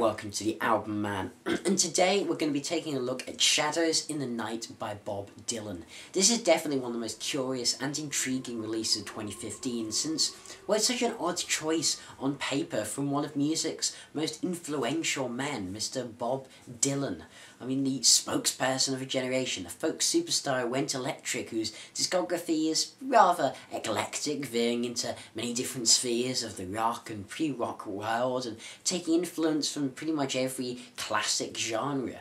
welcome to The Album Man, and today we're going to be taking a look at Shadows in the Night by Bob Dylan. This is definitely one of the most curious and intriguing releases of 2015 since, well, it's such an odd choice on paper from one of music's most influential men, Mr. Bob Dylan. I mean, the spokesperson of a generation, the folk superstar who went electric, whose discography is rather eclectic, veering into many different spheres of the rock and pre-rock world, and taking influence from pretty much every classic genre.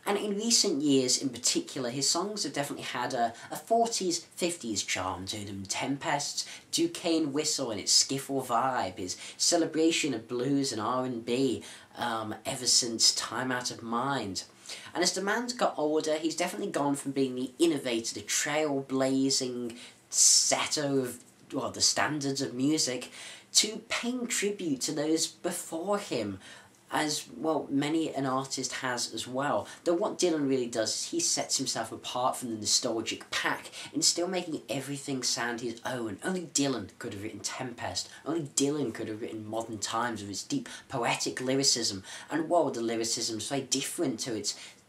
And in recent years in particular, his songs have definitely had a 40s, 50s charm to them. Tempest's Duquesne Whistle and its skiffle vibe, his celebration of blues and R&B, ever since Time Out of Mind. And as the man's got older, he's definitely gone from being the innovator, the trailblazing setter of, well, the standards of music, to paying tribute to those before him, as, well, many an artist has as well. Though what Dylan really does is he sets himself apart from the nostalgic pack in still making everything sound his own. Only Dylan could have written Tempest. Only Dylan could have written Modern Times with its deep poetic lyricism. And while the lyricism is very different to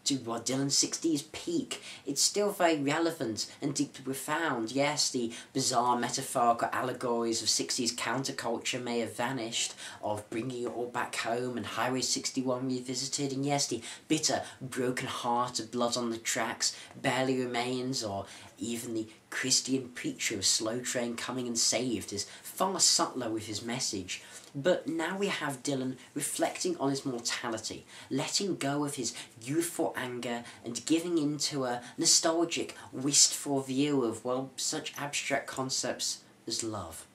Dylan's 60s peak, it's still very relevant and deeply profound. Yes, the bizarre metaphorical allegories of 60s counterculture may have vanished, of Bringing It All Back Home and Highway 61 revisited, and yes, the bitter, broken heart of Blood on the Tracks barely remains, or even the Christian preacher of Slow Train Coming and Saved is far subtler with his message. But now we have Dylan reflecting on his mortality, letting go of his youthful anger and giving into a nostalgic, wistful view of, well, such abstract concepts as love.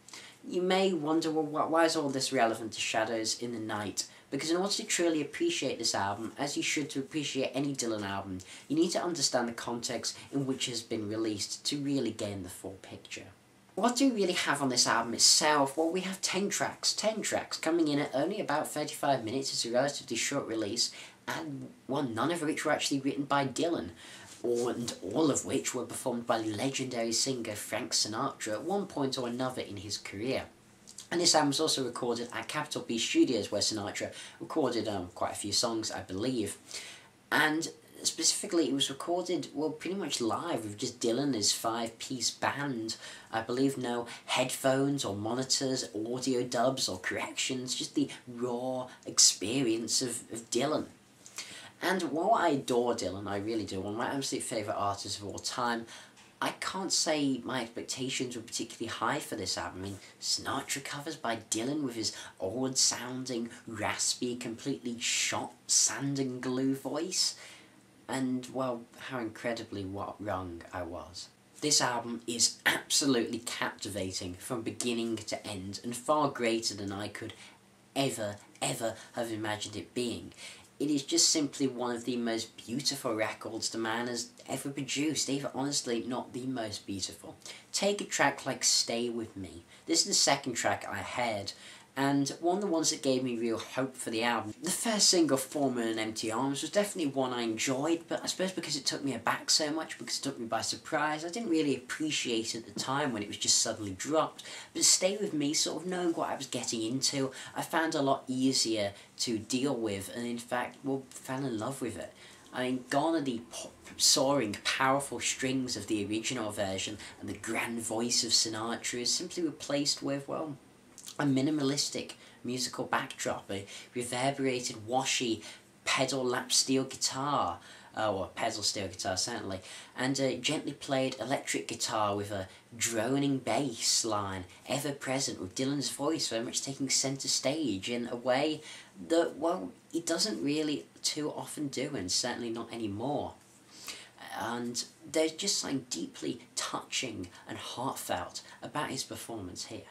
You may wonder, well, why is all this relevant to Shadows in the Night? Because in order to truly appreciate this album, as you should to appreciate any Dylan album, you need to understand the context in which it has been released to really gain the full picture. What do we really have on this album itself? Well, we have 10 tracks coming in at only about 35 minutes. It's a relatively short release, and, well, none of which were actually written by Dylan, and all of which were performed by legendary singer Frank Sinatra at one point or another in his career. And this album was also recorded at Capitol Beach Studios, where Sinatra recorded quite a few songs, I believe. And specifically, it was recorded, well, pretty much live with just Dylan and his 5-piece band. I believe no headphones or monitors, audio dubs or corrections, just the raw experience of Dylan. And while I adore Dylan, I really do, one of my absolute favourite artists of all time, I can't say my expectations were particularly high for this album. I mean, Sinatra covers by Dylan with his old-sounding, raspy, completely shot sand and glue voice. And, well, how incredibly wrong I was. This album is absolutely captivating from beginning to end, and far greater than I could ever have imagined it being. It is just simply one of the most beautiful records the man has ever produced, even honestly not the most beautiful. Take a track like Stay With Me. This is the second track I heard, and one of the ones that gave me real hope for the album. The first single, Former and Empty Arms, was definitely one I enjoyed, but I suppose because it took me aback so much, because it took me by surprise, I didn't really appreciate it at the time when it was just suddenly dropped. But Stay With Me, sort of knowing what I was getting into, I found a lot easier to deal with, and in fact, well, fell in love with it. I mean, gone are the soaring, powerful strings of the original version, and the grand voice of Sinatra is simply replaced with, well, a minimalistic musical backdrop, a reverberated, washy, pedal lap steel guitar, or pedal steel guitar certainly, and a gently played electric guitar with a droning bass line ever present, with Dylan's voice very much taking centre stage in a way that, well, he doesn't really too often do, and certainly not anymore. And there's just something deeply touching and heartfelt about his performance here.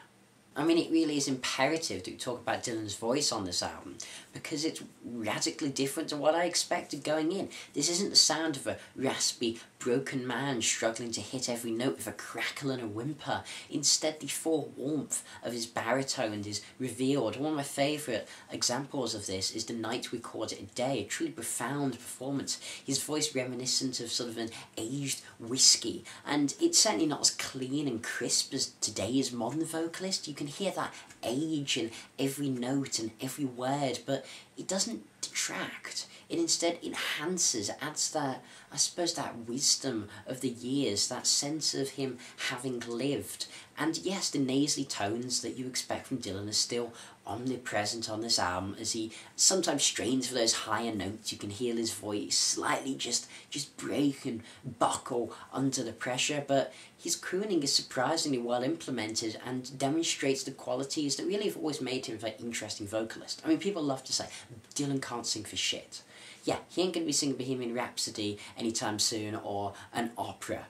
I mean, it really is imperative that we talk about Dylan's voice on this album, because it's radically different to what I expected going in. This isn't the sound of a raspy, broken man struggling to hit every note with a crackle and a whimper. Instead, the full warmth of his baritone is revealed. One of my favourite examples of this is The Night We Called It a Day, a truly profound performance. His voice reminiscent of sort of an aged whiskey, and it's certainly not as clean and crisp as today's modern vocalist. You can hear that age in every note and every word, but it doesn't detract. It instead enhances, adds that, I suppose, that wisdom of the years, that sense of him having lived. And yes, the nasally tones that you expect from Dylan are still omnipresent on this album, as he sometimes strains for those higher notes. You can hear his voice slightly just break and buckle under the pressure, but his crooning is surprisingly well implemented and demonstrates the qualities that really have always made him a very interesting vocalist. I mean, people love to say, Dylan can't sing for shit. Yeah, he ain't going to be singing Bohemian Rhapsody anytime soon, or an opera.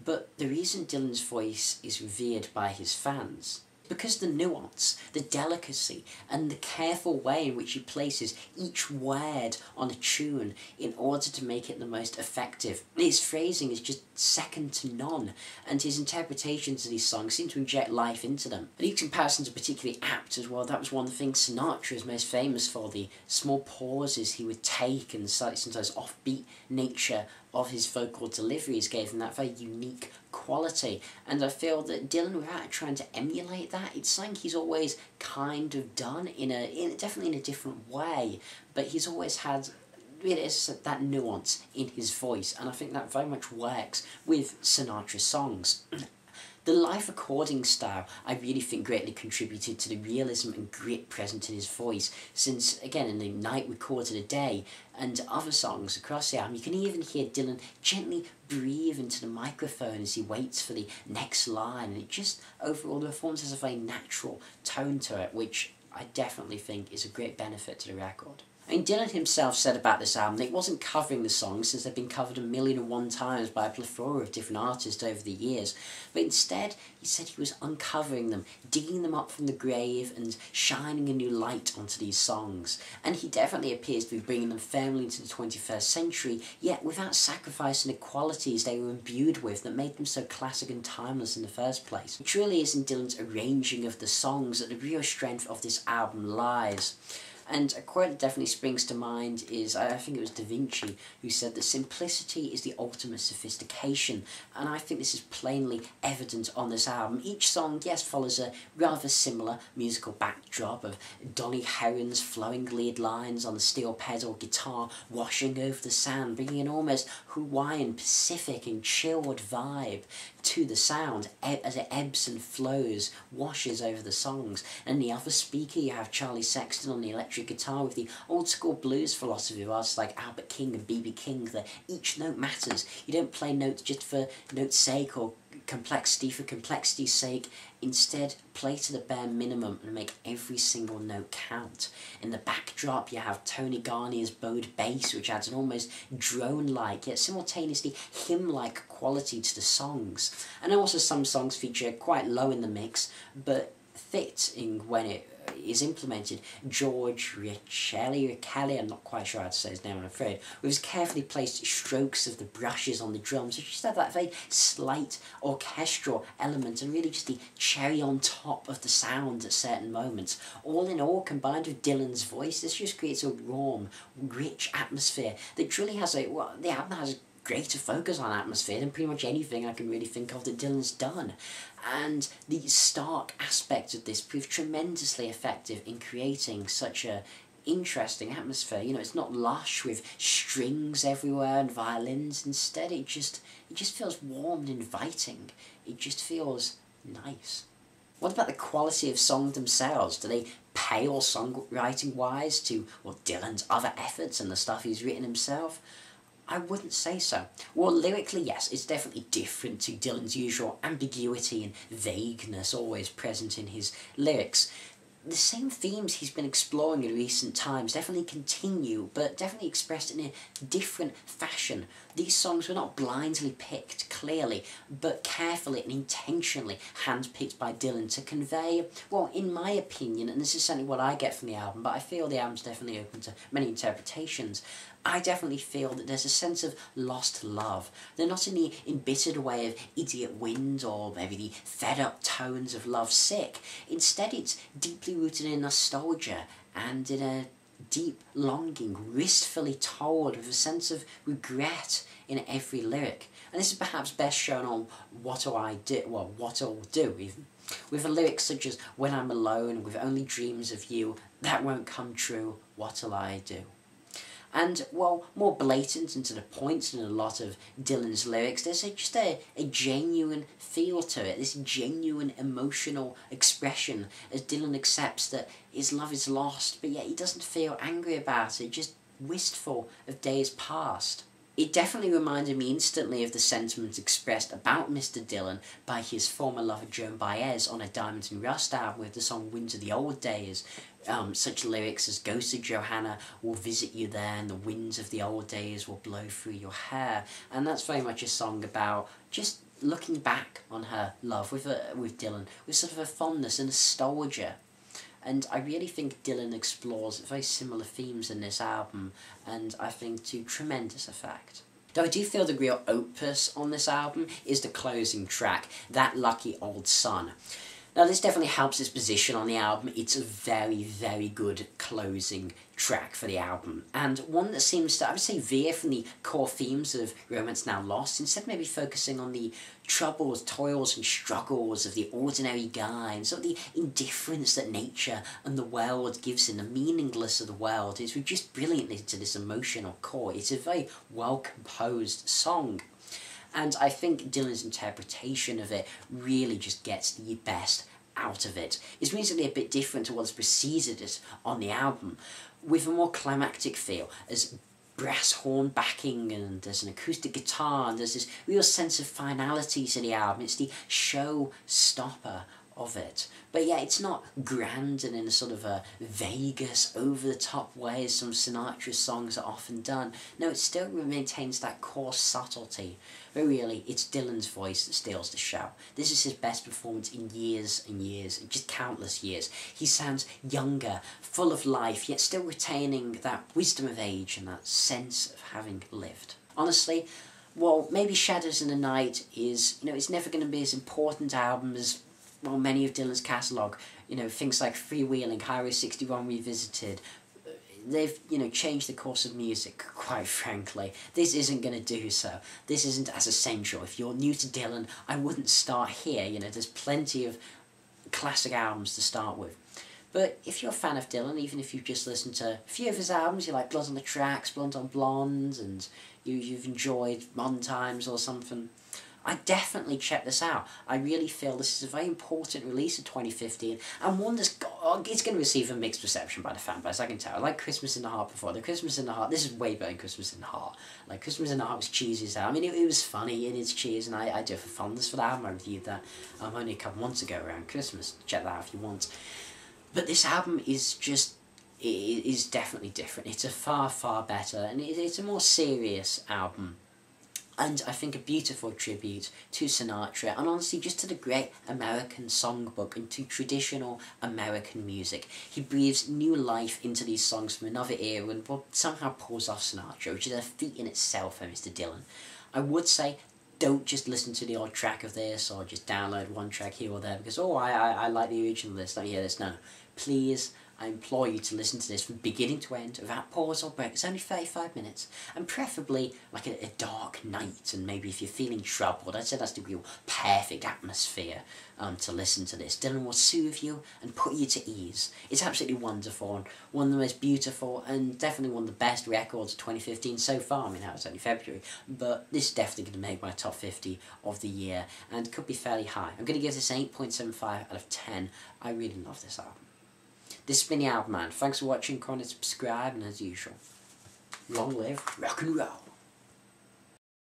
But the reason Dylan's voice is revered by his fans, because the nuance, the delicacy, and the careful way in which he places each word on a tune in order to make it the most effective. His phrasing is just second to none, and his interpretations of these songs seem to inject life into them. And these comparisons are particularly apt as well. That was one of the things Sinatra is most famous for, the small pauses he would take and sometimes offbeat nature of his vocal deliveries gave him that very unique quality. And I feel that Dylan, without trying to emulate that, it's something he's always kind of done definitely in a different way, but he's always had really that nuance in his voice, and I think that very much works with Sinatra's songs. The live recording style, I really think, greatly contributed to the realism and grit present in his voice, since, again, in the Night Recorded a Day and other songs across the album, you can even hear Dylan gently breathe into the microphone as he waits for the next line, and it just, overall, the performance has a very natural tone to it, which I definitely think is a great benefit to the record. I mean, Dylan himself said about this album that he wasn't covering the songs since they've been covered 1,000,001 times by a plethora of different artists over the years, but instead he said he was uncovering them, digging them up from the grave and shining a new light onto these songs. And he definitely appears to be bringing them firmly into the 21st century, yet without sacrificing the qualities they were imbued with that made them so classic and timeless in the first place. It truly is in Dylan's arranging of the songs that the real strength of this album lies. And a quote that definitely springs to mind is, I think it was Da Vinci, who said that simplicity is the ultimate sophistication, and I think this is plainly evident on this album. Each song, yes, follows a rather similar musical backdrop of Dolly Herron's flowing lead lines on the steel pedal guitar washing over the sand, bringing an almost Hawaiian, Pacific and chilled vibe to the sound as it ebbs and flows, washes over the songs. And the other speaker, you have Charlie Sexton on the electric guitar with the old school blues philosophy of artists like Albert King and B.B. King, that each note matters. You don't play notes just for note's sake or complexity for complexity's sake. Instead, play to the bare minimum and make every single note count. In the backdrop, you have Tony Garnier's bowed bass, which adds an almost drone-like, yet simultaneously hymn-like quality to the songs. And also some songs feature quite low in the mix, but fit in when it is implemented. George Richelli, I'm not quite sure how to say his name, I'm afraid, with his carefully placed strokes of the brushes on the drums, which just have that very slight orchestral element and really just the cherry on top of the sound at certain moments. All in all, combined with Dylan's voice, this just creates a warm, rich atmosphere that truly has the album has greater focus on atmosphere than pretty much anything I can really think of that Dylan's done. And the stark aspect of this proved tremendously effective in creating such a interesting atmosphere. You know, it's not lush with strings everywhere and violins. Instead, it just feels warm and inviting. It just feels nice. What about the quality of songs themselves? Do they pale songwriting-wise to, well, Dylan's other efforts and the stuff he's written himself? I wouldn't say so. Well, lyrically, yes, it's definitely different to Dylan's usual ambiguity and vagueness always present in his lyrics. The same themes he's been exploring in recent times definitely continue, but definitely expressed in a different fashion. These songs were not blindly picked, clearly, but carefully and intentionally handpicked by Dylan to convey, well, in my opinion, and this is certainly what I get from the album, but I feel the album's definitely open to many interpretations, I definitely feel that there's a sense of lost love. They're not in the embittered way of Idiot Wind or maybe the fed-up tones of Love Sick. Instead, it's deeply rooted in nostalgia and in a deep longing, wistfully told with a sense of regret in every lyric. And this is perhaps best shown on What I'll Do, even. With a lyric such as, when I'm alone, with only dreams of you, that won't come true, what'll I do? And, well, more blatant and to the point than a lot of Dylan's lyrics, there's just a genuine feel to it, this genuine emotional expression as Dylan accepts that his love is lost, but yet he doesn't feel angry about it, just wistful of days past. It definitely reminded me instantly of the sentiments expressed about Mr. Dylan by his former lover Joan Baez on a Diamonds and Rust album with the song Winds of the Old Days. Such lyrics as Ghost of Johanna will visit you there and the winds of the old days will blow through your hair. And that's very much a song about just looking back on her love with Dylan with sort of a fondness and nostalgia. And I really think Dylan explores very similar themes in this album, and I think to tremendous effect. Though I do feel the real opus on this album is the closing track, That Lucky Old Son. Now this definitely helps its position on the album. It's a very, very good closing track for the album, and one that seems to, I would say, veer from the core themes of Romance Now Lost, instead maybe focusing on the troubles, toils and struggles of the ordinary guy, and sort of the indifference that nature and the world gives him, the meaningless of the world. It's just brilliantly to this emotional core. It's a very well composed song. And I think Dylan's interpretation of it really just gets the best out of it. It's musically a bit different to what's preceded it on the album, with a more climactic feel, as brass horn backing, and there's an acoustic guitar, and there's this real sense of finality to the album. It's the showstopper of it. But yeah, it's not grand and in a sort of a Vegas, over-the-top way as some Sinatra songs are often done. No, it still maintains that core subtlety. But really, it's Dylan's voice that steals the show. This is his best performance in years and years, just countless years. He sounds younger, full of life, yet still retaining that wisdom of age and that sense of having lived. Honestly, well, maybe Shadows in the Night is, it's never going to be as important album as, well, many of Dylan's catalogue, things like Freewheeling, Highway 61 Revisited, they've, changed the course of music, quite frankly. This isn't going to do so. This isn't as essential. If you're new to Dylan, I wouldn't start here. There's plenty of classic albums to start with. But if you're a fan of Dylan, even if you've just listened to a few of his albums, you like Blood on the Tracks, Blonde on Blonde, and you've enjoyed Modern Times or something, I definitely check this out. I really feel this is a very important release of 2015, and one that's it's going to receive a mixed reception by the fan base, I can tell. I like Christmas in the Heart before. The Christmas in the Heart, this is way better than Christmas in the Heart. Like, Christmas in the Heart was cheesy as hell. I mean, it was funny in its cheese, and I do have a fondness for that album. I reviewed that only a couple months ago around Christmas. Check that out if you want. But this album is just, it is definitely different. It's a far, far better, and it's a more serious album. And I think a beautiful tribute to Sinatra, and honestly just to the great American songbook and to traditional American music. He breathes new life into these songs from another era and somehow pulls off Sinatra, which is a feat in itself for Mr. Dylan. I would say, don't just listen to the odd track of this, or just download one track here or there because, I like the original list, don't hear this. No, please, I implore you to listen to this from beginning to end, without pause or break. It's only 35 minutes, and preferably like a dark night, and maybe if you're feeling troubled, I'd say that's the real perfect atmosphere to listen to this. Dylan will soothe you and put you to ease. It's absolutely wonderful, and one of the most beautiful, and definitely one of the best records of 2015 so far. I mean, now it's only February, but this is definitely going to make my top 50 of the year, and could be fairly high. I'm going to give this an 8.75 out of 10. I really love this album. This has been TheAIbumMan. Thanks for watching, comment, subscribe, and as usual, long live rock and roll.